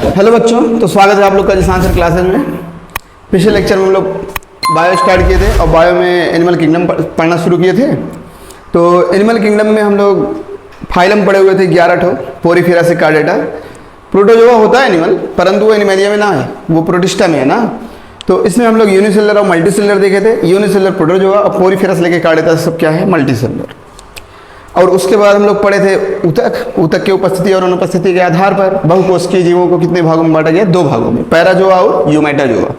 Hello बच्चों, तो स्वागत है आप लोग का जिस आंसर क्लासेज में। पिछले लेक्चर में हम लोग बायो स्टार्ट किए थे और बायो में एनिमल किंगडम पढ़ना शुरू किए थे। तो एनिमल किंगडम में हम लोग फाइलम पढ़े हुए थे 11 ठो, पोरीफेरा से कार्डेटा। प्रोटोजोआ होता है एनिमल, परंतु वो एनिमेलिया में ना है, वो प्रोटिस्टा में है ना। तो इसमें हम लोग यूनिसेलर और मल्टीसेलर देखे थे। यूनिसेलर प्रोटोजोआ और पोरीफेरा से लेकर कार्डेटा सब क्या है, मल्टीसेलर। और उसके बाद हम लोग पढ़े थे ऊतक। ऊतक की उपस्थिति और अनुपस्थिति के आधार पर बहुकोशिकीय जीवों को कितने भागों में बांटा गया, 2 भागों में, पैराजोआ और यूमेटाजोआ।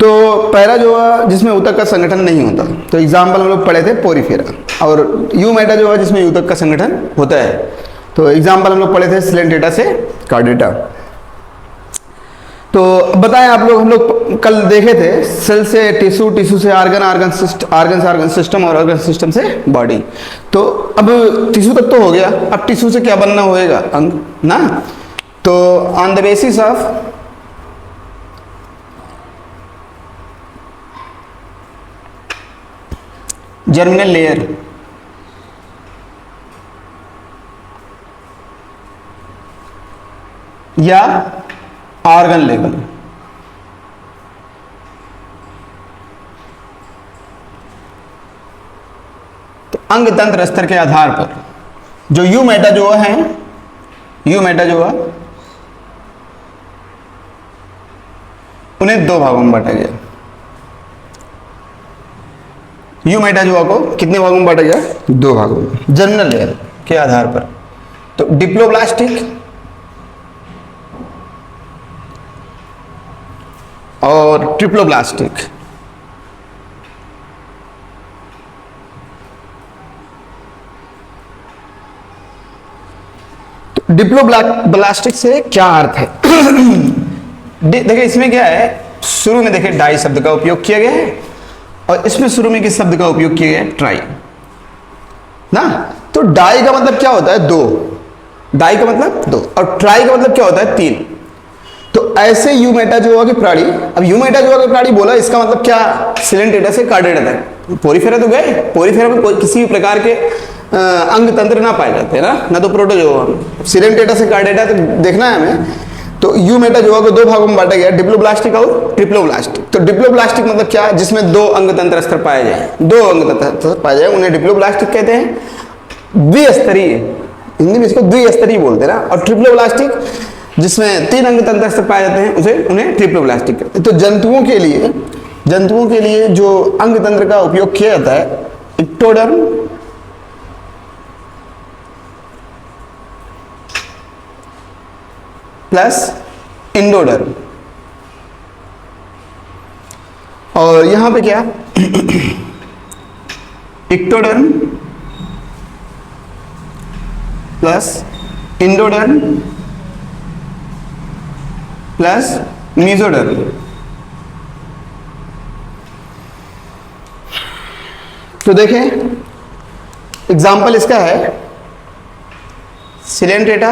तो पैराजोआ जिसमें ऊतक का संगठन नहीं होता, तो एग्जाम्पल हम लोग पढ़े थे पोरीफेरा। और यूमेटाजोआ जिसमें ऊतक का संगठन होता है, तो एग्जाम्पल हम लोग पढ़े थे सिलेंटेटा से कार्डेटा। तो बताएं आप लोग, हम लोग कल देखे थे सेल से टिश्यू, टिश्यू से आर्गन, आर्गन सिस्टम और ऑर्गन सिस्टम से बॉडी। तो अब टिश्यू तक तो हो गया, अब टिश्यू से क्या बनना होएगा, अंग ना। तो on the basis of germinal layer या ऑर्गन लेवल, तो अंग तंत्र स्तर के आधार पर जो यूमेटाजोआ है, यूमेटाजोआ उन्हें 2 भागों में बांटा गया। यूमेटाजोआ को कितने भागों में बांटा गया, 2 भागों में, जर्मिनल लेयर के आधार पर। तो डिप्लोब्लास्टिक और ट्रिप्लोब्लास्टिक। तो डिप्लोब्लास्टिक से क्या अर्थ है देखिए इसमें क्या है, शुरू में देखिए डाई शब्द का उपयोग किया गया है और इसमें शुरू में किस शब्द का उपयोग किया गया है, ट्राई ना। तो डाई का मतलब क्या होता है, 2। डाई का मतलब 2 और ट्राई का मतलब क्या होता है, 3। तो ऐसे यूमेटाजोआ के प्राणी, अब यूमेटाजोआ के प्राणी बोला, इसका मतलब क्या, सिलेंटेटा से कार्डेटा तक। पोरीफेरा तो गए, पोरीफेरा में किसी भी प्रकार के अंग तंत्र ना पाए जाते हैं ना तो प्रोटोजोआ। सिलेंटेटा से कार्डेटा तक देखना है हमें। तो यूमेटाजोआ को 2 भागों में बांटा गया, डिप्लोब्लास्टिक और ट्रिप्लोब्लास्टिक। तो डिप्लोब्लास्टिक मतलब क्या, जिसमें 2 अंग तंत्र स्तर पाए जाए, 2 अंग तंत्र पाए जाए, उन्हें डिप्लोब्लास्टिक कहते हैं। द्विस्तरीय, हिंदी में इसको द्विस्तरीय बोलते हैं ना। और ट्रिप्लोब्लास्टिक जिसमें 3 अंग तंत्र स्तर पाए जाते हैं, उन्हें ट्रिप्लोब्लास्टिक कहते हैं। तो जंतुओं के लिए जो अंग तंत्र का उपयोग किया जाता है, इक्टोडर्म, प्लस इंडोडर्म। और यहां पे क्या, ectoderm plus endoderm plus mesoderm. तो देखें एग्जाम्पल इसका है Coelenterata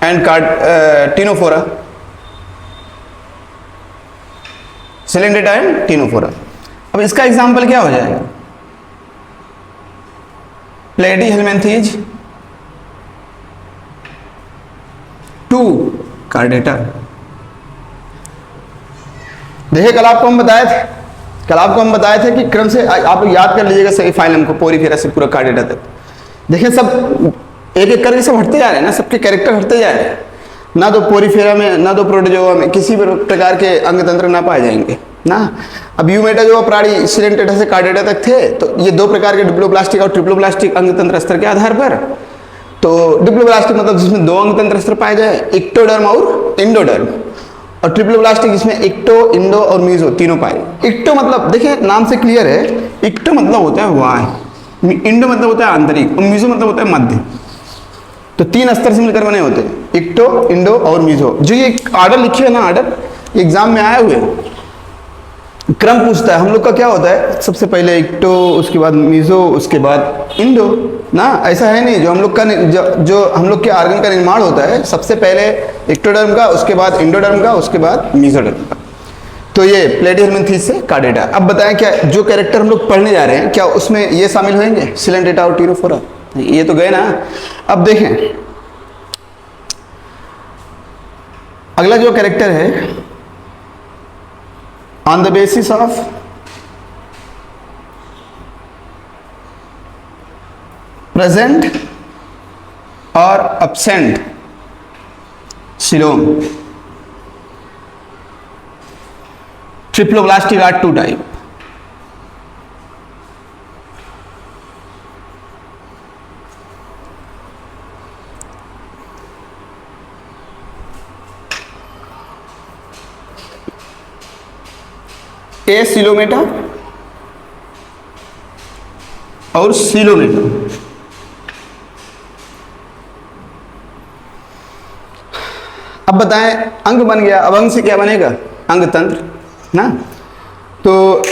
and Ctenophora, Coelenterata and Ctenophora. अब इसका एग्जाम्पल क्या हो जाएगा, प्लेटीहेलमिन्थेज 2 कार्डेटा। देखिए कल आपको हम बताए थे कि क्रम से आप लोग याद कर लीजिएगा सही फाइलम को, पोरीफेरा से पूरा कार्डेटा तक। देखिए सब एक एक करके सब हटते जा रहे हैं ना, सबके कैरेक्टर हटते जा रहे हैं ना। तो पोरीफेरा में ना तो प्रोटोजोआ में किसी भी प्रकार के अंग तंत्र ना पाए जाएंगे ना। अब यूमेटाजोआ प्राणी सिलेंटेटा से कार्डेटा तक थे, तो ये 2 प्रकार के डिप्लोब्लास्टिक और ट्रिप्लोब्लास्टिक अंग तंत्र स्तर के आधार पर। तो डिप्लोब्लास्टिक मतलब जिसमें 2 अंग तंत्र स्तर पाए जाए, इक्टोडर्म और इंडोडर्म। और ट्रिप्लोब्लास्टिक जिसमें इक्टो, इंडो और मीजो तीनों पाए। इक्टो मतलब देखिए नाम से क्लियर है, इक्टो मतलब होता है बाह्य, इंडो मतलब होता है आंतरिक और मीजो मतलब होता है मध्य। तो 3 स्तर से मिलकर बने होते हैं, इक्टो, इंडो और मीजो। जो ये ऑर्डर लिखे है ना, ऑर्डर एग्जाम में आए हुए, क्रम पूछता है हम लोग का क्या होता है, सबसे पहले इक्टो, उसके बाद मीजो, उसके बाद इंडो ना। ऐसा है नहीं, जो हम लोग का जो हम लोग के आर्गन का निर्माण होता है, सबसे पहले इक्टोडर्म का, उसके बाद इंडोडर्म का, उसके बाद मीजोडर्म का। तो ये प्लेटीहेलमिन्थेज से कार्डेटा। अब बताएं क्या जो कैरेक्टर हम लोग पढ़ने जा रहे हैं, क्या उसमें ये शामिल होंगे, सिलेंटेटा और टिनोफोरा? ये तो गए ना। अब देखें अगला जो कैरेक्टर है, on the basis of present और absent coelom, triploblastic are two type. Acoelomata और सिलोमेटा। अब बताएं, अंग बन गया, अब अंग से क्या बनेगा? अंग तंत्र ना। तो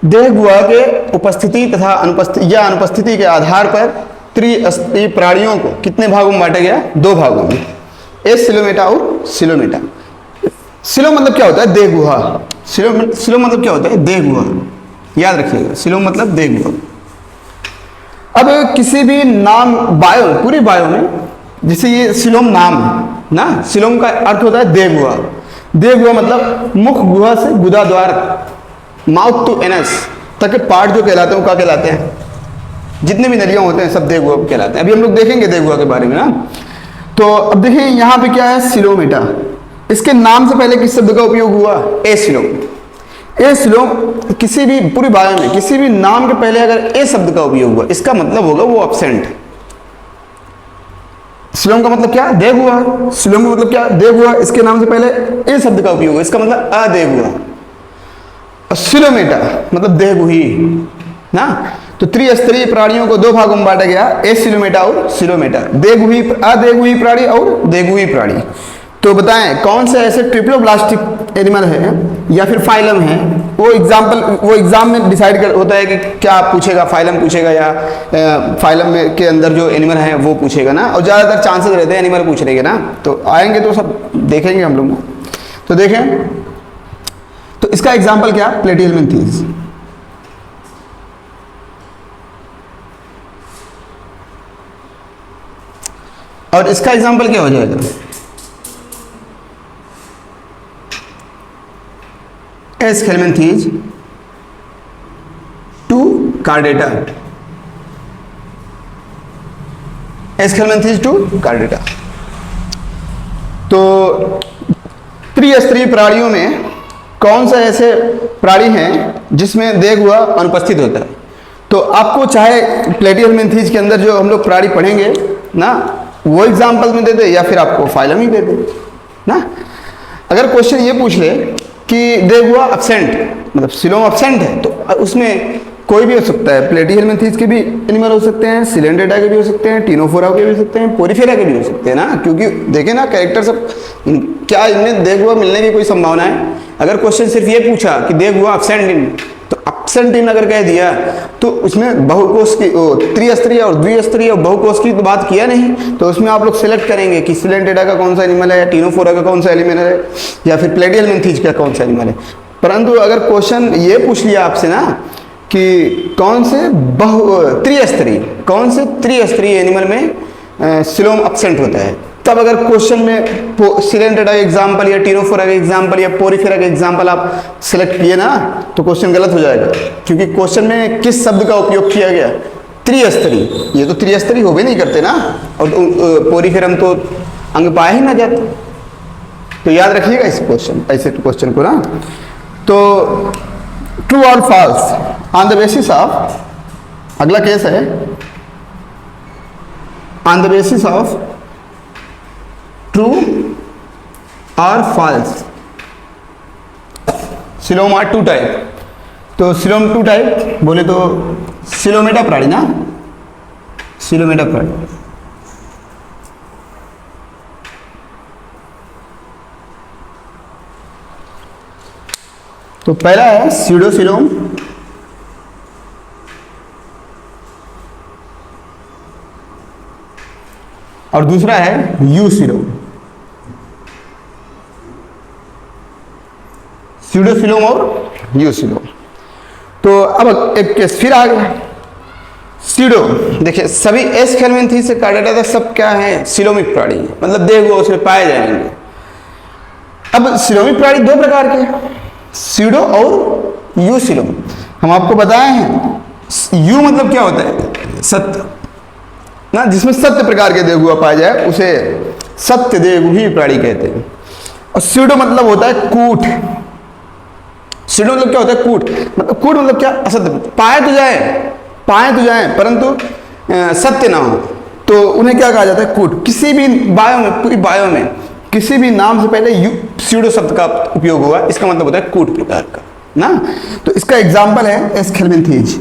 देह गुहा के उपस्थिति तथा अनुपस्थिति के आधार पर त्रिस्तरीय प्राणियों को कितने भागों में बांटा गया? 2 भागों में, ए सिलोमेटा और सिलोमेटा। सिलो मतलब क्या होता है? देह गुहा। सिलो मतलब क्या होता है? देह गुहा, याद रखिएगा, सिलो मतलब देह गुहा। अब किसी भी नाम बायो, पूरी बायो में, जैसे ये सिलोम नाम है ना, सिलोम का अर्थ होता है देह गुहा। देह गुहा मतलब मुख गुहा से गुदा द्वार, माउथ टू एनस तक के पार्ट जो कहलाते हैं वो क्या कहलाते हैं? जितने भी नलियां होते हैं सब देह गुहा कहलाते हैं। अभी हम लोग देखेंगे देह गुहा के बारे में ना। तो अब देखिए यहाँ पे क्या है? सिलोमेटा। इसके नाम से पहले किस शब्द का उपयोग हुआ? ए सिलोम। ए सिलोम किसी भी पूरी बायो में किसी भी नाम के पहले अगर ए शब्द का उपयोग हुआ, इसका मतलब होगा वो अब्सेंट। सिलोम का मतलब क्या? देह गुहा। सिलोम का मतलब क्या? देह गुहा। इसके नाम से पहले ए शब्द का उपयोग हुआ, इसका मतलब अदेह गुहा। और सिलोमेटा मतलब देह गुही ना। तो त्रिस्तरीय प्राणियों को 2 भागों में बांटा गया, ए सिलोमेटा और सिलोमेटा, देहगुही, अदेहगुही प्राणी और देहगुही प्राणी। तो बताएं कौन से ऐसे ट्रिप्लोब्लास्टिक एनिमल है या फिर फाइलम है? वो एग्जाम में डिसाइड होता है कि क्या पूछेगा, फाइलम पूछेगा या फाइलम में के अंदर जो एनिमल है वो पूछेगा ना। और ज़्यादातर चांसेस रहते हैं एनिमल पूछने के ना। तो आएंगे तो सब देखेंगे हम लोग। तो देखें, तो इसका एग्जाम्पल क्या? प्लेटिहेल्मिन्थीज। और इसका एग्जाम्पल क्या हो जाएगा? Aschelminthes to chordata. Aschelminthes to chordata. तो त्रिस्तरीय प्राणियों में कौन सा ऐसे प्राणी हैं जिसमें देह गुहा अनुपस्थित होता है? तो आपको चाहे प्लेटिहेल्मिन्थीज के अंदर जो हम लोग प्राणी पढ़ेंगे ना, वो एग्जाम्पल में दे दे या फिर आपको फाइलम ही दे दे ना। अगर क्वेश्चन ये पूछ ले कि देह गुहा अब्सेंट, मतलब सिलोम अब्सेंट है, तो उसमें कोई भी हो सकता है। प्लेटिहेल्मिन्थीज के भी एनिमल हो सकते हैं, सिलेंड्रेटा के भी हो सकते हैं, टिनोफोरा के भी हो सकते हैं, पोरीफेरा के भी हो सकते हैं ना। क्योंकि देखें ना कैरेक्टर सब, क्या इनमें देह गुहा मिलने की कोई संभावना है? अगर क्वेश्चन सिर्फ ये पूछा कि देह गुहा अब्सेंट इन, तो अब्सेंट इन अगर कह दिया तो उसमें बहुकोश की, त्रिस्तरीय और द्विस्तरीय और बहुकोश की तो बात किया नहीं। तो उसमें आप लोग सेलेक्ट करेंगे कि सिलेंड्रेटा का कौन सा एनिमल है, या टिनोफोरा का कौन सा एनिमल है, या फिर प्लेटिहेल्मिन्थीज का कौन सा एनिमल है। परंतु अगर क्वेश्चन ये पूछ लिया आपसे ना कि कौन से त्रिस्तरीय एनिमल में सिलोम अब्सेंट होता है, तब अगर क्वेश्चन में सिलेंड्रेटा का एग्जाम्पल या टिनोफोरा का एग्जाम्पल या पोरीफेरा का एग्जाम्पल आप सेलेक्ट किए ना, तो क्वेश्चन गलत हो जाएगा। क्योंकि क्वेश्चन में किस शब्द का उपयोग किया गया? त्रिस्तरीय। ये तो त्रिस्तरीय हो भी नहीं करते ना, और पोरीफेरम तो अंग पाया ही ना जाता। तो याद रखिएगा इस क्वेश्चन, ऐसे क्वेश्चन को ना। तो ट्रू और false on the basis of, अगला केस है on the basis of true और फॉल्स। Coelom are 2 type. तो सिलोम 2 टाइप बोले तो सिलोमेटा प्राणी ना, सिलोमेटा प्राणी। तो पहला है स्यूडोसिलोम, और दूसरा है यूसिलोम। स्यूडोसिलोम और यूसिलोम। तो अब एक केस फिर आ गया, सीडो, देखिए सभी एस हेलमिंथेस से कार्डेटा तक सब क्या है, सिलोमिक प्राणी है, मतलब देह गुहा उसमें पाए जाएंगे। अब सिलोमिक प्राणी दो प्रकार के, सीडो और यू सिलोम। हम आपको बताए हैं यू मतलब क्या होता है, सत्य ना, जिसमें सत्य प्रकार के देह गुहा पाए जाए उसे सत्य देहगुही प्राणी कहते हैं। और सीडो मतलब होता है कूट। सीडो मतलब क्या होता है, कूट। मतलब कूट मतलब क्या, असत्य, पाए तो जाए परंतु सत्य ना हो, तो उन्हें क्या कहा जाता है, कूट। किसी भी बायो में, पूरी बायो में किसी भी नाम से पहले सीडो शब्द का उपयोग हुआ, इसका मतलब होता है कूट प्रकार का ना। तो इसका एग्जाम्पल है एस हेलमिंथेस।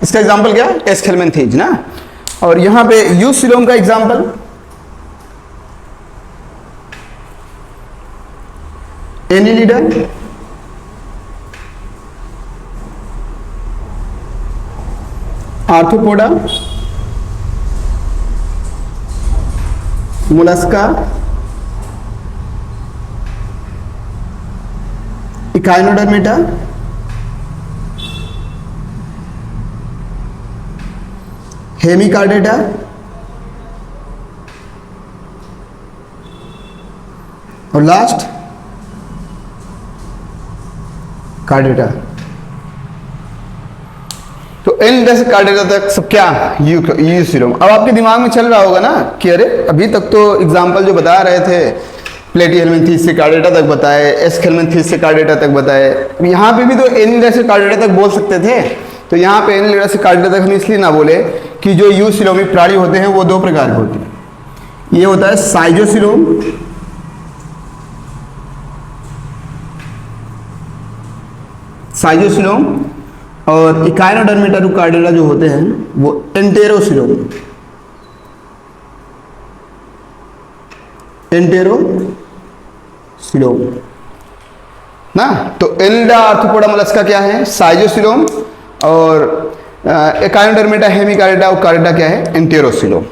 इसका एग्जाम्पल क्या, एस हेलमिंथेस ना। और यहां पे यू सिलोम का example Annelida, arthropoda, Mollusca, Echinodermata, Hemichordata, और लास्ट कार्डेटा। तो एनिलिडा से कार्डेटा तक सब क्या, यू सिलोम। अब आपके दिमाग में चल रहा होगा ना कि अरे अभी तक तो एग्जाम्पल जो बता रहे थे प्लेटीहेलमिंथेस से कार्डेटा तक बताए, एस हेलमिंथेस से कार्डेटा तक बताए, यहाँ पे भी तो एनिलिडा से कार्डेटा तक बोल सकते थे। तो यहाँ पे एनिलिडा से कार्डेटा तक हम इसलिए ना बोले कि जो यू सिलोमिक प्राणी होते हैं वो दो प्रकार के होते हैं। ये होता है साइजोसिलोम, साइजोसिलोम, और इकाइनोडर्मेटा टू कार्डेटा जो होते हैं वो एंटेरोसिलोम, एंटेरोसिलोम ना। तो एनिलिडा, आर्थ्रोपोडा, मोलस्का क्या है, साइजोसिलोम, और इकाइनोडर्मेटा, हेमिकार्डेटा और कार्डेटा क्या है, एंटेरोसिलोम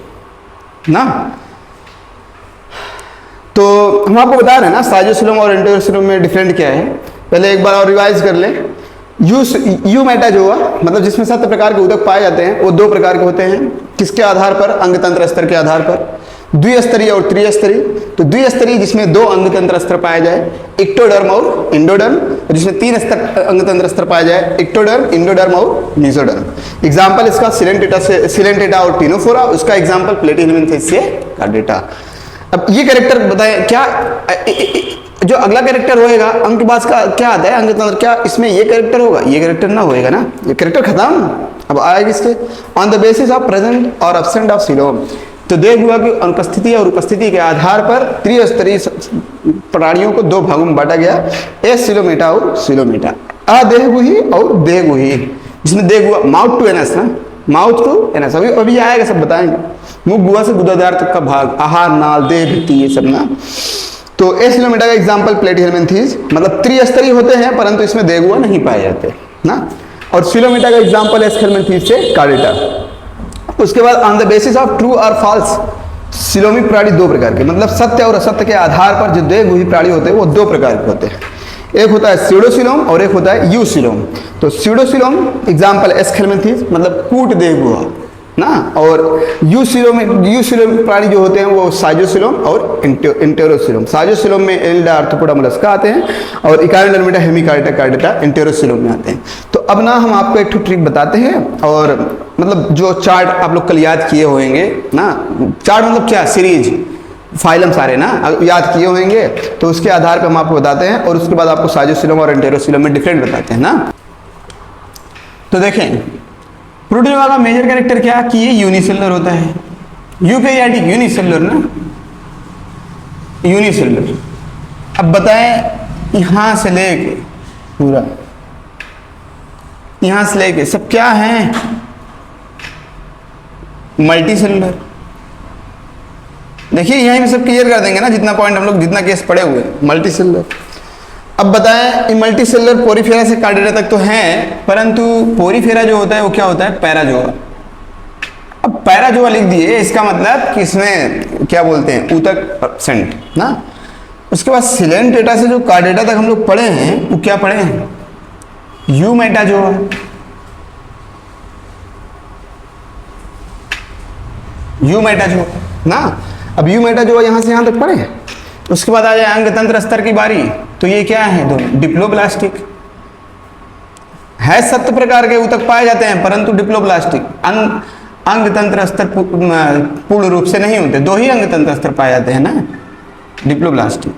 ना। तो हम आपको बता रहे हैं ना साइजोसिलोम और एंटेरोसिलोम में डिफरेंट क्या है। पहले एक बार और रिवाइज कर लें। यू मेटा जो हुआ, मतलब जिसमें 7 प्रकार के ऊतक पाए जाते हैं, वो 2 प्रकार के होते हैं। किसके आधार पर, अंगतंत्र स्तर के आधार पर, द्विस्तरीय और त्रिस्तरीय। तो द्विस्तरीय जिसमें 2 अंगतंत्र स्तर पाए जाए, इक्टोडर्म और इंडोडर्म, जिसमें 3 अंगतंत्र स्तर पाए जाए, इक्टोडर्म, इंडोडर्म और मीसोडर्म। एग्जाम्पल इसका सिलेंटेटा और टिनोफोरा, उसका एग्जाम्पल प्लेटीहेलमिंथेस से कार्डेटा। अब ये कैरेक्टर बताएं क्या, जो अगला कैरेक्टर होएगा अंक बास का क्या आता है, अंगतंत्र, क्या इसमें ये कैरेक्टर होगा, ये कैरेक्टर ना होएगा ना, ये कैरेक्टर खत्म। अब आएगा इसके on the basis of present और एब्सेंट ऑफ सिलोम। तो देह गुहा की अनुपस्थिति और उपस्थिति के आधार पर त्रिस्तरीय प्राणियों को 2 भागों में बांटा गया, एस सिलोमेटा और सिलोमेटा, अदेहगुही और देहगुही। जिसमें देह गुहा माउथ टू एनस ना, माउथ टू एनस अभी आएगा, सब बताएंगे। मुख गुहा से गुदादार तक का भाग, आहार नाल, देह भित्ति, ये सब ना। तो एस सिलोमेटा का एग्जाम्पल प्लेटीहेलमिंथेस, मतलब त्रिस्तरीय होते हैं परंतु इसमें देह गुहा नहीं पाए जाते ना। और सिलोमेटा का एग्जाम्पल एस हेलमिंथेस से कार्डेटा। उसके बाद on the basis of true और फॉल्स, सिलोमिक प्राणी 2 प्रकार के, मतलब सत्य और असत्य के आधार पर जो देहगुही प्राणी होते हैं वो 2 प्रकार के होते हैं। एक होता है सीडोसिलोम और एक होता है यूसिलोम। तो सीडोसिलोम एग्जाम्पल एस हेलमिंथेस, मतलब कूट देह गुहा ना। और यूसिलोम प्राणी जो होते हैं वो साइजोसिलोम और एंटेरोसिलोम। साइजोसिलोम में एनिलिडा, आर्थ्रोपोडा, मोलस्का आते हैं, और इकाइनोडर्मेटा, हेमिकार्डेटा, कार्डेटा एंटेरोसिलोम में आते हैं। तो अब ना हम आपको एक ट्रिक बताते हैं, और मतलब जो चार्ट आप लोग कल याद किए होंगे ना, चार्ट मतलब क्या, सीरीज, फाइलम सारे ना याद किए होंगे, तो उसके आधार पर हम आपको बताते हैं, और उसके बाद आपको साइजोसिलोम और एंटेरोसिलोम में डिफरेंट बताते हैं ना। तो देखें प्रोटीन का मेजर कैरेक्टर क्या, कि ये यूनिसेलुलर होता है, यूकैरियोटिक यूनिसेलुलर ना, यूनिसेलुलर। अब बताएं यहां से लेके पूरा, यहां से लेके सब क्या है, मल्टी सेलुलर। देखिए यहीं में सब क्लियर कर देंगे ना, जितना पॉइंट हम लोग, जितना केस पढ़े हुए, मल्टी सेलुलर। अब बताएं मल्टी सेलुलर पोरीफेरा से कार्डेटा तक तो हैं, परंतु पोरीफेरा जो होता है वो क्या होता है, पैराजोआ। अब पैराजोआ लिख दिए, इसका मतलब कि इसमें क्या बोलते हैं, ऊतक एब्सेंट ना। उसके बाद सिलेन डेटा से जो कार्डेटा तक हम लोग पढ़े हैं वो क्या पढ़े हैं, यू मेटा जो है, यू मेटा जो ना, अब यू मेटा जो यहां से यहां तक पढ़े हैं। उसके बाद आ जाए अंगतंत्र स्तर की बारी, तो ये क्या है, दोनों डिप्लोब्लास्टिक है, सत्य प्रकार के ऊतक पाए जाते हैं परंतु डिप्लोब्लास्टिक अंगतंत्र स्तर पूर्ण रूप से नहीं होते, दो ही अंगतंत्र स्तर पाए जाते हैं ना, डिप्लोब्लास्टिक।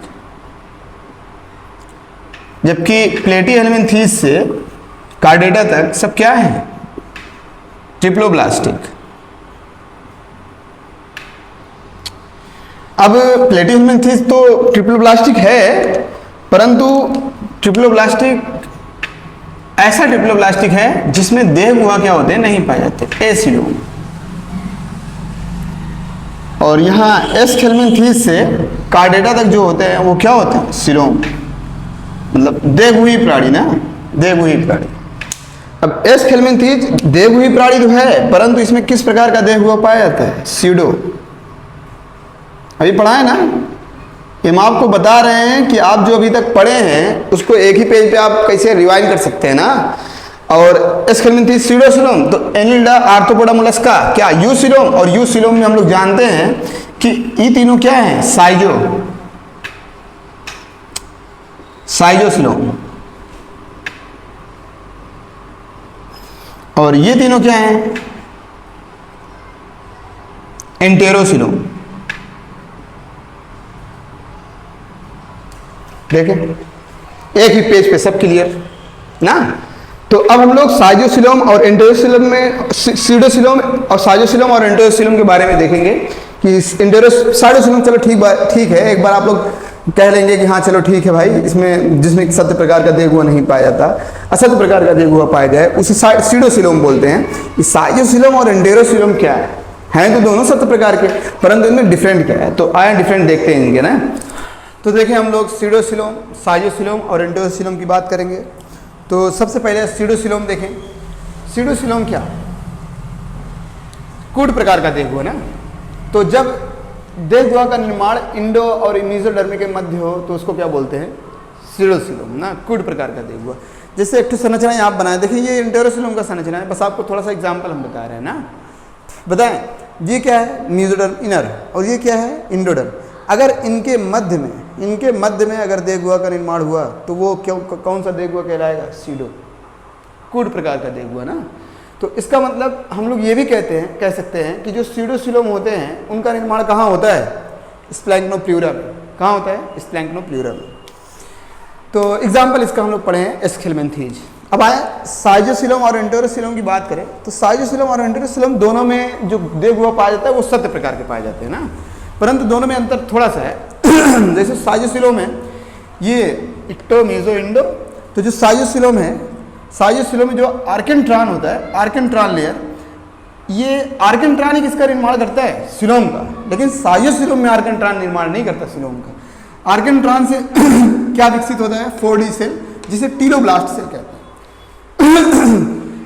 जबकि प्लेटीहेलमिन्थीस से कार्डेटा तक सब क्या है, ट्रिप्लोब्लास्टिक। अब प्लेटीहेलमिन्थीस तो ट्रिप्लोब्लास्टिक है, परंतु ट्रिप्लोब्लास्टिक ऐसा ट्रिप्लोब्लास्टिक है जिसमें देह गुहा क्या होते हैं, नहीं पाए जाते, एसिलोम। और यहाँ एस्केलमिन्थीस से कार्डेटा तक जो होते हैं वो क्या होते हैं, सिलोम, मतलब देहगुही प्राणी ना, देहगुही प्राणी। अब एस्केलमिन्थीस देहगुही प्राणी तो है, परंतु इसमें किस प्रकार का देहगुहा पाया जाता है, सीडो। अभी पढ़ा है ना, हम आपको बता रहे हैं कि आप जो अभी तक पढ़े हैं उसको एक ही पेज पे आप कैसे रिवाइंड कर सकते हैं ना। और एस्केलमिन्थीस सीडोसिलोम, तो एनिल्डा आर्थ्रोपोडा मोलस्का क्या यूसिलोम, और यूसिलोम में हम लोग जानते हैं कि ये तीनों क्या है, साइजोसिलोम, और ये तीनों क्या है, एंटेरोसिलोम। देखें एक ही पेज पे सब क्लियर ना। तो अब हम लोग साइजोसिलोम और एंटेरोसिलोम में, सीडोसिलोम और साइजोसिलोम और एंटेरोसिलोम के बारे में देखेंगे कि साइडोसिलोम चलो ठीक है, एक बार आप लोग कह लेंगे कि हाँ चलो ठीक है भाई, इसमें जिसमें सत्य प्रकार का देहगुहा नहीं पाया जाता, असत्य प्रकार का देहगुहा पाया जाए उसे सीडोसिलोम बोलते हैं। साइजोसिलोम और एंटेरोसिलोम क्या है तो दोनों सत्य प्रकार के, परंतु इनमें डिफरेंट क्या है, तो आया डिफरेंट देखते हैं इनके ना। तो देखें हम लोग सीडोसिलोम, साइजोसिलोम और एंटेरोसिलोम की बात करेंगे। तो सबसे पहले सीडोसिलोम देखें। सीडोसिलोम क्या, कूट प्रकार का देहगुहा ना। तो जब देहगुहा का निर्माण इंडो और मेसोडर्मी के मध्य हो तो उसको क्या बोलते हैं, सीडोसिलोम ना, कूट प्रकार का देहगुहा। जैसे एक संरचना आप बनाए, देखिए ये एंटेरोसिलोम का संरचना है, बस आपको थोड़ा सा एग्जाम्पल हम बता रहे हैं ना। बताएं ये क्या है, मेसोडर्म इनर, और ये क्या है, इंडोडर्म। अगर इनके मध्य में अगर देहगुहा का निर्माण हुआ तो वो कौन सा देहगुहा कहलाएगा, सीडो, कूट प्रकार का देहगुहा ना। तो इसका मतलब हम लोग ये भी कह सकते हैं कि जो सीडोसिलोम होते हैं उनका निर्माण कहाँ होता है, स्प्लैंक्नोप्ल्यूरा में। कहाँ होता है, स्प्लैंक्नोप्ल्यूरा में। तो एग्जाम्पल इसका हम लोग पढ़े हैं, एस्केलमिन्थीज। अब आए साइजोसिलोम और एंटेरोसिलोम की बात करें तो साइजोसिलोम और एंटेरोसिलोम दोनों में जो देहगुहा पाया जाता है वो सत्य प्रकार के पाए जाते हैं ना, परंतु दोनों में अंतर थोड़ा सा है। जैसे साइजोसिलोम है ये इक्टो मेसो इंडो, तो जो साइजोसिलोम है, साइजोसिलोम में जो आर्केंट्रान होता है, आर्केंट्रान लेयर, ये आर्केंट्रान ही किसका निर्माण करता है, सिलोम का। लेकिन साइजोसिलोम में आर्केंट्रान निर्माण नहीं करता सिलोम का। आर्केंट्रान से क्या विकसित होता है, 4D सेल, जिसे टीलोब्लास्ट सेल कहते हैं।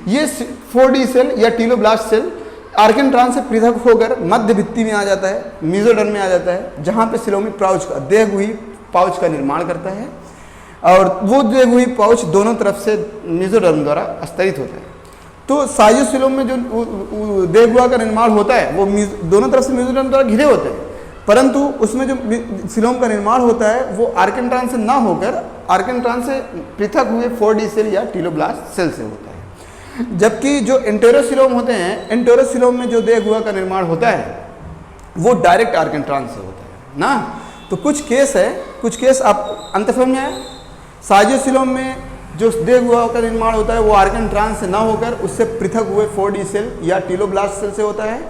ये 4D सेल या टीलोब्लास्ट सेल आर्केंट्रान से पृथक होकर मध्य भित्ति में आ जाता है, मेसोडर्म में आ जाता है, जहाँ पे सिलोमिक पाउच का, देहगुही पाउच का निर्माण करता है। और वो देहगुही पाउच दोनों तरफ से मेसोडर्म द्वारा स्तरित होता है। तो साइजोसिलोम में जो देहगुहा का निर्माण होता है वो दोनों तरफ से मेसोडर्म द्वारा घिरे होते हैं, परंतु उसमें जो सिलोम का निर्माण होता है वो आर्केंट्रान से ना होकर आर्केंट्रान से पृथक हुए 4D सेल या टीलोब्लास्ट सेल से होता है। जबकि जो एंटेरोसिलोम होते हैं, एंटेरोसिलोम में जो देहगुहा का निर्माण होता है वो डायरेक्ट आर्केंट्रान से होता है ना। तो कुछ केस आप अंत समझ में आए। साइजोसिलोम में जो देहगुहा का निर्माण होता है वो आर्केंट्रान से ना होकर उससे पृथक हुए 4D सेल या टीलोब्लास्ट सेल से होता है।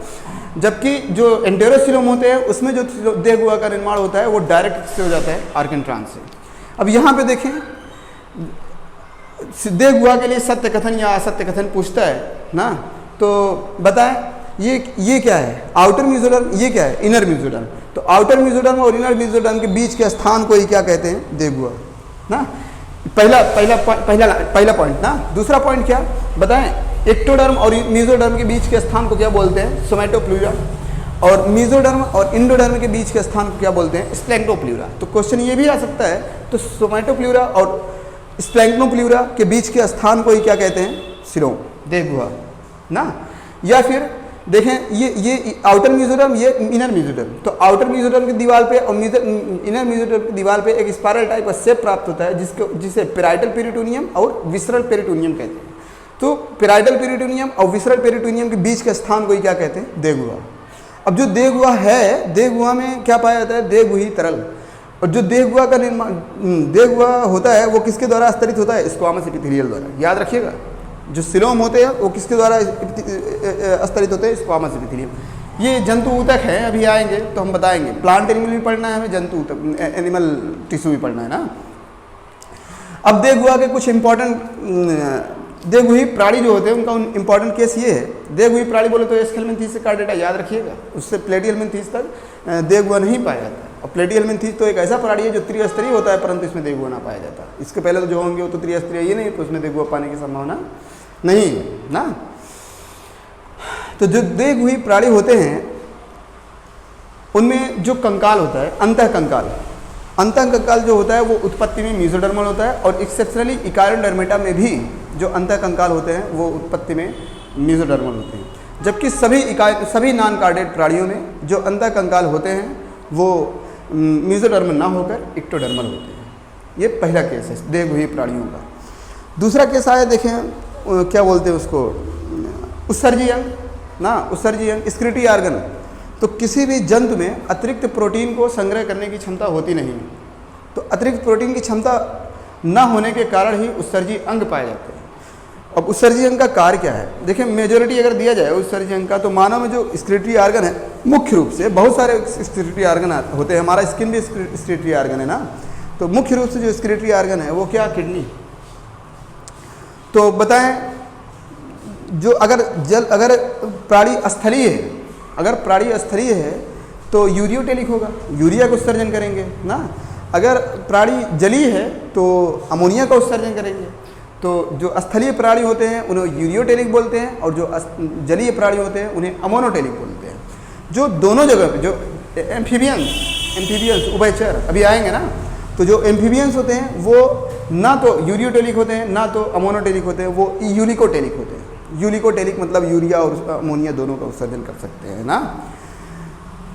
जबकि जो एंटेरोसिलोम होते हैं उसमें जो देहगुहा का निर्माण होता है वो डायरेक्ट से हो जाता है, आर्केंट्रान से। अब यहाँ पे देखें, देहगुहा के लिए सत्य कथन या असत्य कथन पूछता है ना, तो बताएं ये क्या है, आउटर मेसोडर्म, ये क्या है, इनर मेसोडर्म। तो आउटर मेसोडर्म और इनर मेसोडर्म के बीच के स्थान को ही क्या कहते हैं, देहगुहा ना। पहला पॉइंट ना। दूसरा पॉइंट क्या बताएं, एक्टोडर्म और मेसोडर्म के बीच के स्थान को क्या बोलते हैं, सोमैटोप्ल्यूरा। और मीजोडर्म और इंडोडर्म के बीच के स्थान को क्या बोलते हैं? स्प्लैंक्टोप्ल्यूरा। तो क्वेश्चन ये भी आ सकता है, तो सोमैटोप्ल्यूरा और स्प्लैंक्टोप्ल्यूरा के बीच के स्थान को ही क्या कहते हैं? सिलोम, देह गुहा ना। या फिर देखें ये आउटर मीजोडर्म, ये इनर मीजोडर्म। तो आउटर मीजोडर्म की दीवार पे और इनर मीजोडर्म की दीवार पे एक स्पाइरल टाइप का शेप प्राप्त होता है जिसे पेराइटल पेरिटोनियम और विसरल पेरिटोनियम कहते हैं। तो पेराइटल पेरिटोनियम और विसरल पेरिटोनियम के बीच के स्थान को ही क्या कहते हैं? देह गुहा। अब जो देह गुहा है, देह गुहा में क्या पाया जाता है? देह गुही तरल। और जो देह गुहा का निर्माण, देह गुहा होता है वो किसके द्वारा स्तरित होता है? स्क्वामस एपिथेलियल द्वारा। याद रखिएगा, जो सिलोम होते हैं वो किसके द्वारा स्तरित होते हैं? Squamous epithelium. ये जंतु ऊतक हैं, अभी आएंगे तो हम बताएंगे। प्लांट एनिमल भी पढ़ना है हमें, जंतु ऊतक एनिमल टिश्यू भी पढ़ना है ना। अब देह गुहा के कुछ इंपॉर्टेंट देहगुही प्राणी जो होते हैं उनका इंपॉर्टेंट केस ये है। देहगुही प्राणी बोले तो एस्केलमेंथीस से कार्डेटा, याद रखिएगा, उससे प्लेटिहेलमिन्थीस तक देहगुहा नहीं पाया जाता। और प्लेटिहेलमिन्थीस तो एक ऐसा प्राणी है जो त्रिस्तरीय होता है, परंतु इसमें देहगुहा ना पाया जाता। इसके पहले तो जो होंगे वो तो त्रिस्तरीय ही नहीं, तो उसमें देहगुहा पाने की संभावना नहीं है ना। तो जो देहगुही प्राणी होते हैं उनमें जो कंकाल होता है, अंतः कंकाल जो होता है वो उत्पत्ति में मीजोडर्मल होता है, और एक्सेप्शनली इकार्योडर्मेटा में भी जो अंतः कंकाल होते हैं वो उत्पत्ति में मीजोडर्मल होते हैं। जबकि सभी नॉन कार्डेट प्राणियों में जो अंतः कंकाल होते हैं वो मीजोडर्मल ना होकर इक्टोडर्मल होते हैं। ये पहला केस है देहगुही प्राणियों का। दूसरा केस आया, देखें क्या बोलते हैं उसको, उत्सर्जी अंग ना, उत्सर्जी अंग स्क्रिटी आर्गन। तो किसी भी जंतु में अतिरिक्त प्रोटीन को संग्रह करने की क्षमता होती नहीं। तो अतिरिक्त प्रोटीन की क्षमता न होने के कारण ही उत्सर्जी अंग पाए जाते हैं। अब उत्सर्जी अंग का कार्य क्या है? देखिए, मेजोरिटी अगर दिया जाए उत्सर्जी अंग का, तो मानव में जो स्क्रिटरी आर्गन है, मुख्य रूप से बहुत सारे स्क्रिटरी आर्गन होते हैं, हमारा स्किन भी स्क्रिटरी आर्गन है ना। तो मुख्य रूप से जो स्क्रिटरी आर्गन है वो क्या? किडनी। तो बताएं, जो अगर प्राणी स्थलीय है तो यूरियोटेलिक होगा, यूरिया का उत्सर्जन करेंगे ना। अगर प्राणी जलीय है तो अमोनिया का उत्सर्जन करेंगे। तो जो स्थलीय प्राणी होते हैं उन्हें यूरियोटेलिक बोलते हैं, और जो जलीय प्राणी होते हैं उन्हें अमोनोटेलिक बोलते हैं। जो दोनों जगह पे जो एम्फीबियंस उभयचर अभी आएंगे ना, तो जो एम्फीबियंस होते हैं वो ना तो यूरियोटेलिक होते हैं ना तो अमोनोटेलिक होते हैं, वो यूलिकोटेलिक होते हैं। यूलिकोटेलिक मतलब यूरिया और अमोनिया दोनों का उत्सर्जन कर सकते हैं ना।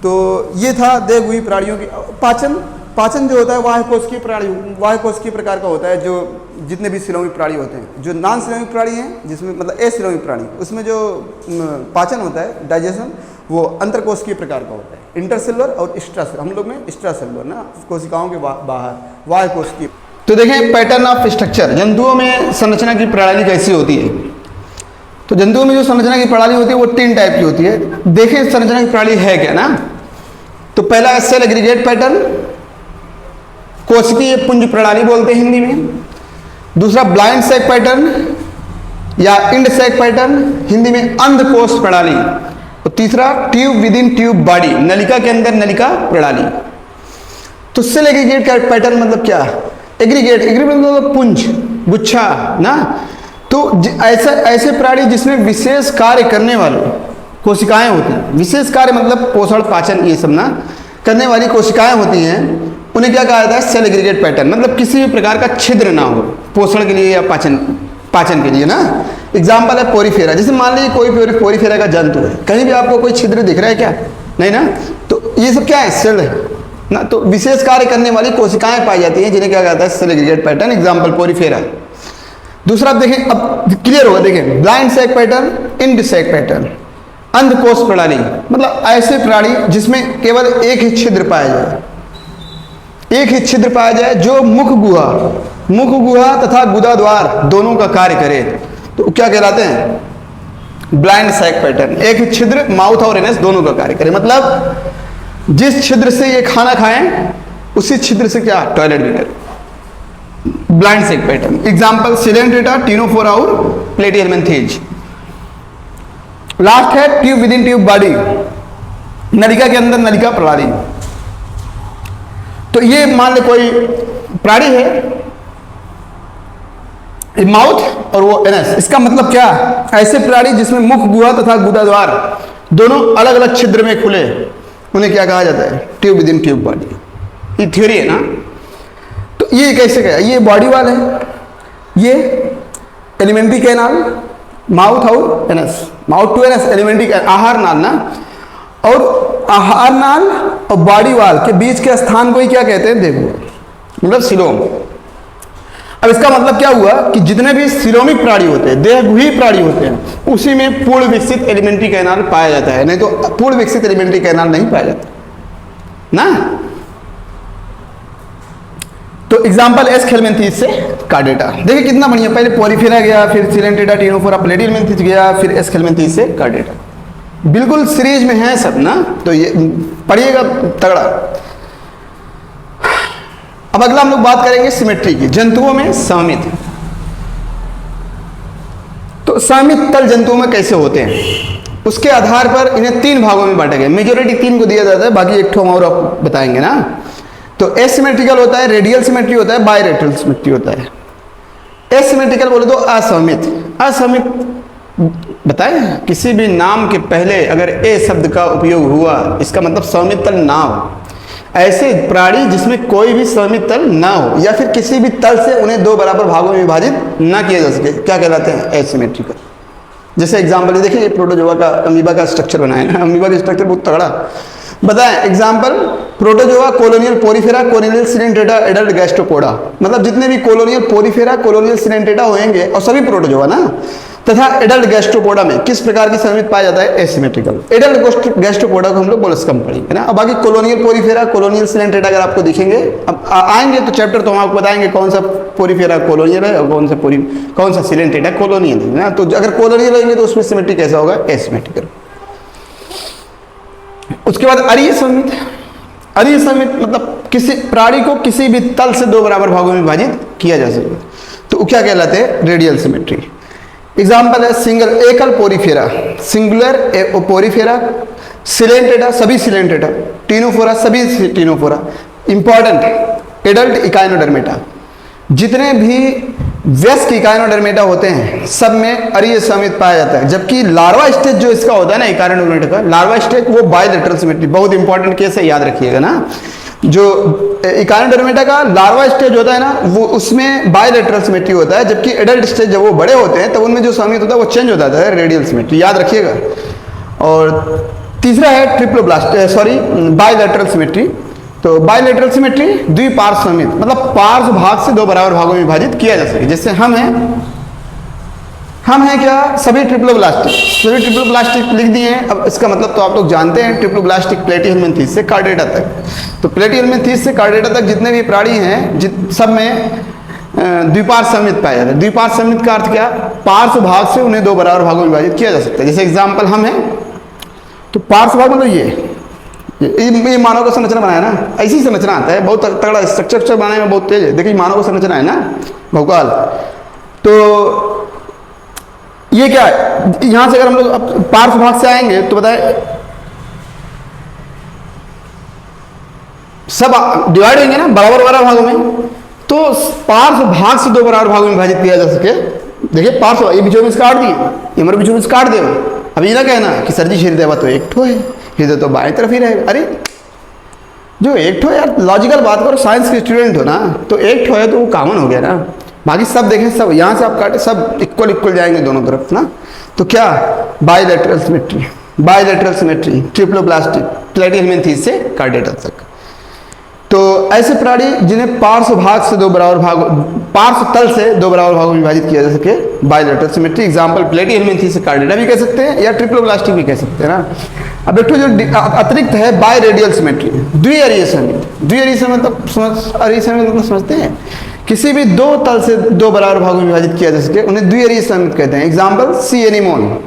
तो ये था देहगुही प्राणियों की। पाचन जो होता है वाह्यकोशिकीय प्रकार का होता है। जो जितने भी सिलोमिक प्राणी होते हैं, जो नॉन सिलोमिक प्राणी हैं, जिसमें मतलब एसिलोमिक प्राणी, उसमें जो पाचन होता है, डाइजेशन, वो अंतरकोशिकीय प्रकार का होता है। इंटरसेलुलर और एक्स्ट्रासेलुलर, हम लोग में एक्स्ट्रासेलुलर ना, कोशिकाओं के बाहर वाह्यकोशिकीय। तो देखें पैटर्न ऑफ स्ट्रक्चर, जंतुओं में संरचना की प्रणाली कैसी होती है। तो जंतुओं में जो संरचना की प्रणाली होती है वो 3 टाइप की होती है। देखें संरचना की प्रणाली है क्या ना। तो पहला सेल एग्रीगेट पैटर्न, कोशिकीय पुंज प्रणाली बोलते हैं हिंदी में। दूसरा ब्लाइंड सैक पैटर्न या इंड सैक पैटर्न, हिंदी में अंधकोश प्रणाली। और तीसरा tube within tube body, नलिका के अंदर नलिका प्रणाली। तो सेल एग्रीगेट का पैटर्न मतलब क्या? एग्रीगेट मतलब पुंज, गुच्छा ना। तो ऐसे प्राणी जिसमें विशेष कार्य करने वाली कोशिकाएं होती हैं, विशेष कार्य मतलब पोषण पाचन ये सब ना करने वाली कोशिकाएं होती हैं, उन्हें क्या कहा जाता है? Cell aggregate pattern. मतलब किसी भी प्रकार का छिद्र ना हो पोषण के लिए या पाचन के लिए ना। एग्जाम्पल है पोरीफेरा। जैसे मान लीजिए कोई पोरीफेरा का जंतु है, कहीं भी आपको कोई छिद्र दिख रहा है क्या? नहीं ना। तो ये सब क्या है? सेल है ना। तो विशेष कार्य करने वाली कोशिकाएं पाई जाती हैं जिन्हें क्या कहता है? Cell aggregate pattern. Example porifera. दूसरा आप देखें, अब क्लियर होगा, देखें blind sac pattern, end sac pattern, अंधकोश प्रणाली मतलब ऐसे प्राणी जिसमें केवल एक ही छिद्र पाया जाए, जो मुख गुहा तथा गुदाद्वार दोनों का कार्य करे, तो क्या कहलाते हैं? Blind sac pattern. एक ही छिद्र, माउथ और एनस दोनों का कार्य करे, मतलब जिस छिद्र से ये खाना खाएं उसी छिद्र से क्या? टॉयलेट भी करें। Blind sac pattern. Example coelenterata, ctenophora और प्लेटिहेलमिन्थीज। लास्ट है tube within tube body, नलिका के अंदर नलिका प्रणाली। तो ये मान ले कोई प्राणी है, माउथ और वो एनस, इसका मतलब क्या? ऐसे प्राणी जिसमें मुख गुहा तथा गुदाद्वार दोनों अलग अलग छिद्र में खुले, उन्हें क्या कहा जाता है? Tube within tube body. ये थ्योरी है ना। तो ये कैसे गया? ये बॉडी वाल है, ये एलिमेंट्री कैनाल, माउथ और anus, mouth to anus alimentary आहार नाल ना, और आहार नाल और बॉडी वाल के बीच के स्थान को ही क्या कहते हैं? देखो, मतलब सिलोम। अब इसका मतलब क्या हुआ कि जितने भी सिलोमिक प्राणी होते हैं, देहगुही प्राणी होते हैं, उसी में पूर्ण विकसित एलिमेंट्री कैनाल पाया जाता है, नहीं तो पूर्ण विकसित एलिमेंट्री कैनाल नहीं पाया जाता ना। तो एग्जांपल एस्केलमेंथीस से कार्डेटा, देखिए कितना बढ़िया। पहले पॉलीफेरा गया, फिर सिलेंटेटा, टीनोफोरा, प्लेटिहेलमिन्थीस गया, फिर एस्केलमेंथीस से कार्डेटा। बिल्कुल सीरीज में है सब ना, तो ये पढ़िएगा तगड़ा। अब अगला हम लोग बात करेंगे सिमेट्री की। जंतुओं में सममित, तो सममित तल जंतुओं में कैसे होते हैं, उसके आधार पर इन्हें 3 भागों में बांटा गया। मेजोरिटी 3 को दिया जाता है, बाकी एक ठो और आप बताएंगे ना। तो एसिमेट्रिकल होता है, रेडियल सिमेट्री होता है, बायलैटरल सिमेट्री होता है। एसिमेट्रिकल बोले तो असममित। असममित बताएं, किसी भी नाम के पहले अगर ए शब्द का उपयोग हुआ, इसका मतलब सममित तल ना हो। ऐसे प्राणी जिसमें कोई भी सममित तल ना हो, या फिर किसी भी तल से उन्हें 2 बराबर भागों में विभाजित ना किया जा सके, क्या कहलाते हैं? एसिमेट्रिकल। जैसे एग्जाम्पल देखिए, ये प्रोटोजोआ का, अमीबा का स्ट्रक्चर बनाया है। अमीबा का स्ट्रक्चर बहुत तगड़ा। बताएं example, protozoa, colonial Porifera, colonial Coelenterata, adult Gastropoda. मतलब जितने भी कोलोनियल पोरीफेरा, कोलोनियल सिलेंट्रेटा होंगे, और सभी प्रोटोजोआ ना, तथा एडल्ट गैस्ट्रोपोडा में किस प्रकार की सममित पाया जाता है? एसिमेट्रिकल। एडल्ट गैस्ट्रोपोडा को हम लोग मोलस्कम पढ़ेंगे ना। अब बाकी कोलोनियल पोरीफेरा, कोलोनियल सिलेंट्रेटा अगर आपको दिखेंगे, अब आएंगे तो चैप्टर तो हम आपको बताएंगे कौन सा पोरीफेरा कोलोनियल है और कौन सा सिलेंट्रेटा कोलोनियल है ना। तो अगर कोलोनियल होंगे तो उसमें सिमेट्री कैसा होगा? एसिमेट्रिकल। उसके बाद अरीय सममित। अरीय सममित मतलब किसी प्राणी को किसी भी तल से 2 बराबर भागों में विभाजित किया जा सके, तो क्या कहलाते हैं? Radial symmetry. एग्जाम्पल है सिंगल, एकल पोरीफेरा, सिंगुलर पोरीफेरा, सिलेंट्रेटा, सभी सिलेंट्रेटा, टीनोफोरा, सभी टीनोफोरा। इंपॉर्टेंट, एडल्ट इकाइनोडर्मेटा, जितने भी व्यस्क इकाइनोडर्मेटा होते हैं सब में अरीय सममित पाया जाता है। जबकि लार्वा स्टेज जो इसका होता है ना इकाइनोडर्मेटा का, लार्वा स्टेज वो बायलैटरल सिमेट्री। बहुत इंपॉर्टेंट केस है, याद रखिएगा ना। जो इकाइनोडर्मेटा का लार्वा स्टेज होता है ना, वो उसमें बायलैटरल सिमेट्री होता है, जबकि एडल्ट स्टेज जब वो बड़े होते हैं तब उनमें जो सममित होता है वो चेंज हो जाता है, रेडियल सिमेट्री, याद रखिएगा। और तीसरा है बायलैटरल सिमेट्री। तो बायलैटरल सिमेट्री द्विपार्श्व सममित, मतलब पार्श्व भाग से 2 बराबर भागों में विभाजित किया जा सके। जैसे हम हैं क्या? सभी ट्रिप्लोब्लास्टिक, सभी ट्रिप्लोब्लास्टिक लिख दिए हैं। अब इसका मतलब तो आप लोग जानते हैं, ट्रिप्लोब्लास्टिक प्लेटिहेलमिन्थीस से कार्डेटा तक। तो प्लेटिहेलमिन्थीस से कार्डेटा तक जितने भी प्राणी हैं, सब में द्विपार्श्व सममित पाया जाता है। द्विपार्श्व सममित का अर्थ क्या? पार्श्व भाग से उन्हें 2 बराबर भागों में विभाजित किया जा सकता है। जैसे एग्जाम्पल हम हैं, तो पार्श्व भाग मतलब ये मानव का संरचना बनाया ना, ऐसी संरचना आता है, बहुत तगड़ा स्ट्रक्चर बनाने में बहुत तेज है। देखिए मानव का संरचना है ना, भौकाल। तो ये क्या है? यहां से अगर हम लोग पार्श्व भाग से आएंगे तो बताए सब डिवाइड होंगे ना बराबर बराबर भागों में, तो पार्श्व भाग से 2 बराबर भागों में विभाजित किया जा सके। देखिए पार्श्व, ये बीचों में काट दिए, ये हमारे बीचों में काट दे। अब ये ना कहना कि सर जी हृदय तो एक ठो है, हृदय तो बाएं तरफ ही रहेगा। अरे जो एक ठो, यार लॉजिकल बात करो, साइंस के स्टूडेंट हो ना, तो एक ठो है तो वो कॉमन हो गया ना। बाकी सब देखें, सब यहाँ से आप काटे, सब इक्वल जाएंगे दोनों तरफ ना। तो क्या? Bilateral symmetry, bilateral symmetry, triploblastic, platyhelminthes से कार्डेटा तक। तो ऐसे प्राणी जिन्हें पार्श्व भाग से 2 बराबर भाग, पार्श्व तल से 2 बराबर भागों में विभाजित किया जा सके, बायलैटरल सिमेट्री। एग्जाम्पल प्लेटिहेलमिन्थीस से कार्डेटा भी कह सकते हैं, या ट्रिप्लोब्लास्टिक भी कह सकते हैं ना। अब एक जो अतिरिक्त है बायरेडियल सिमेट्री, द्विअरीय सममित। द्विअरीय सममित मतलब अरीय सममित मतलब समझते हैं, किसी भी 2 तल से 2 बराबर भागों में विभाजित किया जा सके, उन्हें द्विअरीय सममित कहते हैं। एग्जाम्पल सी एनीमोन।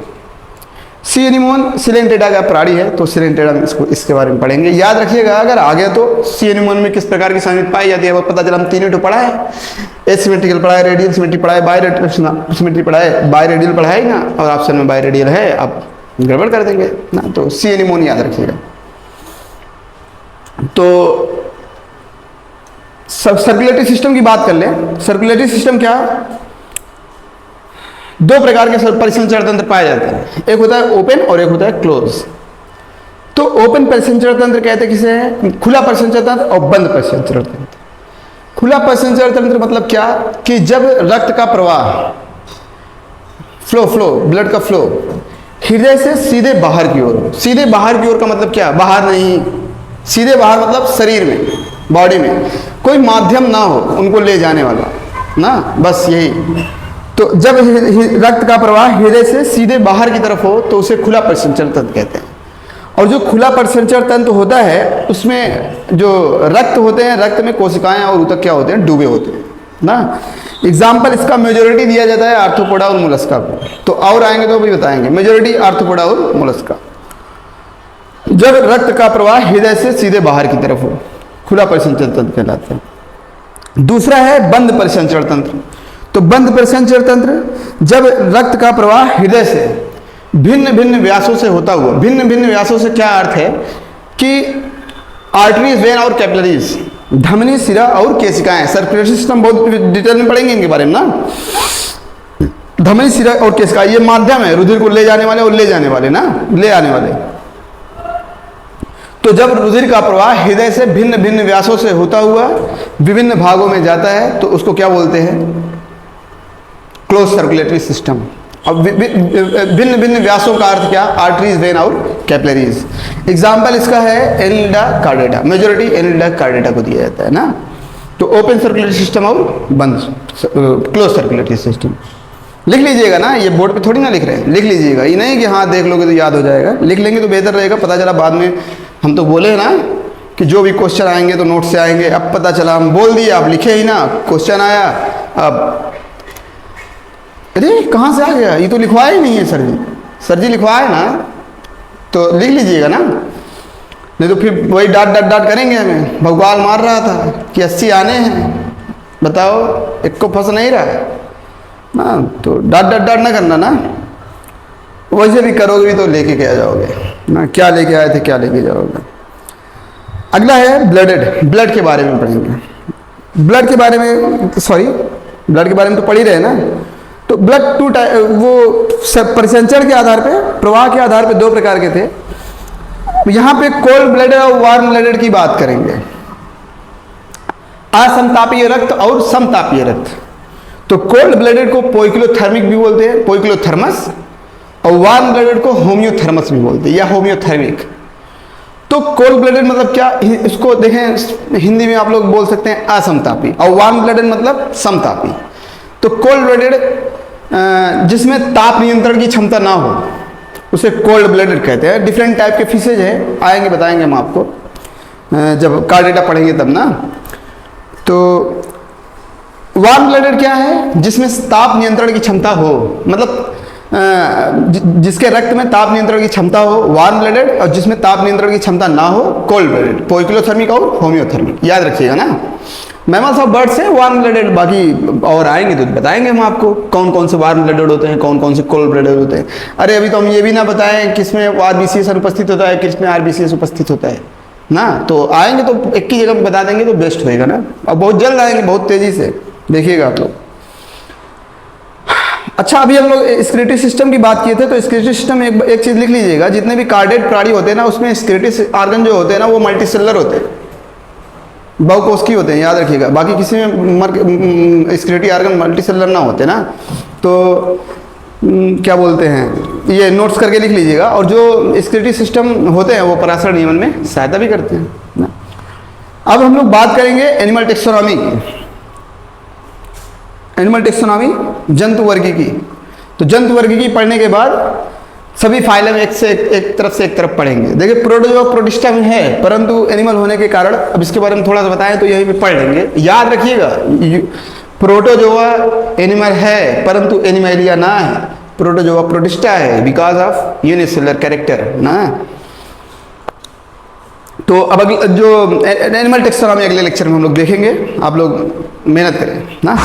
सी एनीमोन सिलेंट्रेटा का प्राणी है, तो सिलेंट्रेटा में इसके बारे में पढ़ेंगे, याद रखिएगा। अगर आ गया तो सी एनीमोन में किस प्रकार की सममित पाई जाती है वो पता चला। हम 3 तो पढ़ा है, एसिमेट्रिकल पढ़ा है, रेडियल सिमेट्री पढ़ा है, बायलैटरल सिमेट्री पढ़ा है, बायरेडियल पढ़ा है ना, और ऑप्शन में बायरेडियल है, आप गड़बड़ कर देंगे ना। तो सी एनीमोन याद रखिएगा। तो सर्कुलेटरी सिस्टम की बात कर ले। सर्कुलेटरी सिस्टम क्या? दो प्रकार के परिसंचरण तंत्र पाए जाते हैं, एक होता है ओपन और एक होता है क्लोज। तो ओपन परिसंचरण तंत्र कहते हैं किसे है, खुला परिसंचरण तंत्र और बंद परिसंचरण तंत्र। खुला परिसंचरण तंत्र मतलब क्या कि जब रक्त का प्रवाह फ्लो ब्लड का फ्लो हृदय से सीधे बाहर की ओर, सीधे बाहर की ओर का मतलब क्या, बाहर नहीं, सीधे बाहर मतलब शरीर में, बॉडी में कोई माध्यम ना हो उनको ले जाने वाला ना, बस यही। तो जब रक्त का प्रवाह हृदय से सीधे बाहर की तरफ हो तो उसे खुला परिसंचरण तंत्र कहते हैं। और जो खुला परिसंचरण तंत्र होता है उसमें जो रक्त होते हैं, रक्त में कोशिकाएं और ऊतक क्या होते हैं, डूबे होते हैं ना। एग्जाम्पल इसका मेजोरिटी दिया जाता है आर्थ्रोपोडा और मोलस्का को, तो और आएंगे तो भी बताएंगे। मेजोरिटी आर्थ्रोपोडा और मोलस्का, जब रक्त का प्रवाह हृदय से सीधे बाहर की तरफ हो, खुला परिसंचरण तंत्र कहलाता है। दूसरा है बंद परिसंचरण तंत्र। तो बंद परिसंचरण तंत्र जब रक्त का प्रवाह हृदय से भिन्न भिन्न व्यासों से होता हुआ, भिन्न भिन्न व्यासों से क्या अर्थ है कि आर्टरीज, वेन और कैपिलरीज, धमनी, सिरा और केशिकाएं, सर्कुलेटरी सिस्टम बहुत डिटेल में पढ़ेंगे इनके बारे में ना। धमनी, सिरा और केशिकाएं ये माध्यम है रुधिर को ले जाने वाले और ले जाने वाले ना, ले आने वाले। तो जब रुधिर का प्रवाह हृदय से भिन्न भिन्न व्यासों से होता हुआ विभिन्न भागों में जाता है तो उसको क्या बोलते हैं, क्लोज सर्कुलेटरी सिस्टम। अब भिन्न भिन्न व्यासों का अर्थ क्या, आर्टरीज, वेन और कैपिलरीज। एग्जाम्पल इसका है Annelida chordata, majority Annelida chordata को दिया जाता है ना। तो ओपन सर्कुलेटरी सिस्टम और बंद क्लोज सर्कुलेटरी सिस्टम लिख लीजिएगा ना, ये बोर्ड पे थोड़ी ना लिख रहे हैं, लिख लीजिएगा। ये नहीं कि हाँ देख लोगे तो याद हो जाएगा, लिख लेंगे तो बेहतर रहेगा। पता चला बाद में हम तो बोले ना कि जो भी क्वेश्चन आएंगे तो नोट से आएंगे, अब पता चला हम बोल दिए, आप लिखे ही ना, क्वेश्चन आया, अब अरे कहाँ से आ गया, ये तो लिखवाया ही नहीं है सर जी लिखवाए ना, तो लिख लीजिएगा ना, नहीं तो फिर वही डांट करेंगे हमें। भगवान मार रहा था कि 80 आने हैं, बताओ एक को फंस नहीं रहा है ना, तो डांट ना करना ना। वैसे भी करोगे भी तो लेके क्या जाओगे ना, क्या लेके आए थे क्या लेके जाओगे। अगला है ब्लड के बारे में पढ़ेंगे। ब्लड के बारे में तो पढ़ ही रहे ना। तो ब्लड टू टाइप, वो परिसंचरण के आधार पे, प्रवाह के आधार पे दो प्रकार के थे। यहां पे कोल्ड ब्लडेड और वार्म ब्लडेड की बात करेंगे, असमतापीय रक्त और समतापीय रक्त। तो कोल्ड ब्लडेड को पोइकिलोथर्मिक भी बोलते हैं, पोइकिलोथर्मस, और वार्म ब्लडेड को होम्योथर्मस भी बोलते हैं या होम्योथर्मिक। तो कोल्ड ब्लडेड मतलब क्या, इसको देखें हिंदी में आप लोग बोल सकते हैं असमतापी, और वार्म ब्लडेड मतलब समतापी। तो कोल्ड ब्लडेड जिसमें ताप नियंत्रण की क्षमता ना हो उसे कोल्ड ब्लडेड कहते हैं। डिफरेंट टाइप के फिशेज हैं, आएंगे बताएंगे हम आपको जब कार्डेटा पढ़ेंगे तब ना। तो वार्म ब्लडेड क्या है, जिसमें ताप नियंत्रण की क्षमता हो, मतलब जिसके रक्त में ताप नियंत्रण की क्षमता हो वार्म ब्लडेड, और जिसमें ताप नियंत्रण की क्षमता ना हो कोल्ड ब्लडेड, पोइकिलोथर्मिक और होम्योथर्मिक, याद रखिएगा ना। मैमल्स ऑफ बर्ड्स है वार्म ब्लडेड, बाकी और आएंगे तो बताएंगे हम आपको कौन कौन से वार्म ब्लडेड होते हैं, कौन कौन से कोल्ड ब्लडेड होते हैं। अरे अभी तो हम ये भी ना बताएं किसमें आरबीसीएस अनुपस्थित होता है, किसमें आरबीसीएस उपस्थित होता है ना। तो आएंगे तो एक ही जगह बता देंगे तो बेस्ट होएगा ना। अब बहुत जल्द आएंगे, बहुत तेजी से, देखिएगा आप लोग। अच्छा, अभी हम लोग स्क्लेटरी सिस्टम की बात किए थे, तो स्क्लेटरी सिस्टम में एक चीज लिख लीजिएगा, जितने भी कार्डेड प्राणी होते हैं ना उसमें स्क्लेटरी ऑर्गन जो होते हैं ना वो मल्टीसेलुलर होते हैं, बहुकोशिकीय होते हैं, याद रखिएगा। बाकी किसी में स्क्लेटरी ऑर्गन मल्टीसेलुलर ना होते ना, तो क्या बोलते हैं, ये नोट्स करके लिख लीजिएगा। और जो स्क्लेटरी सिस्टम होते हैं वो पराशर नियमन में सहायता भी करते हैं ना। अब हम लोग बात करेंगे एनिमल टेक्सोनॉमी की। एनिमल टेक्सोनॉमी, जंतु वर्गीकी। तो जंतु वर्गीकी पढ़ने के बाद सभी फाइलम एक तरफ पढ़ेंगे। देखिए प्रोटोजोआ प्रोटिस्टा में है, परंतु एनिमल होने के कारण अब इसके बारे में थोड़ा सा बताएं तो यही पे पढ़ लेंगे। याद रखिएगा, प्रोटोजोआ एनिमल है परंतु एनिमैलिया ना है, प्रोटोजोआ प्रोटिस्टा है बिकॉज ऑफ यूनिसेलुलर कैरेक्टर ना। तो अब जो एनिमल टेक्सोनॉमी अगले लेक्चर में हम लोग देखेंगे, आप लोग मेहनत करें ना।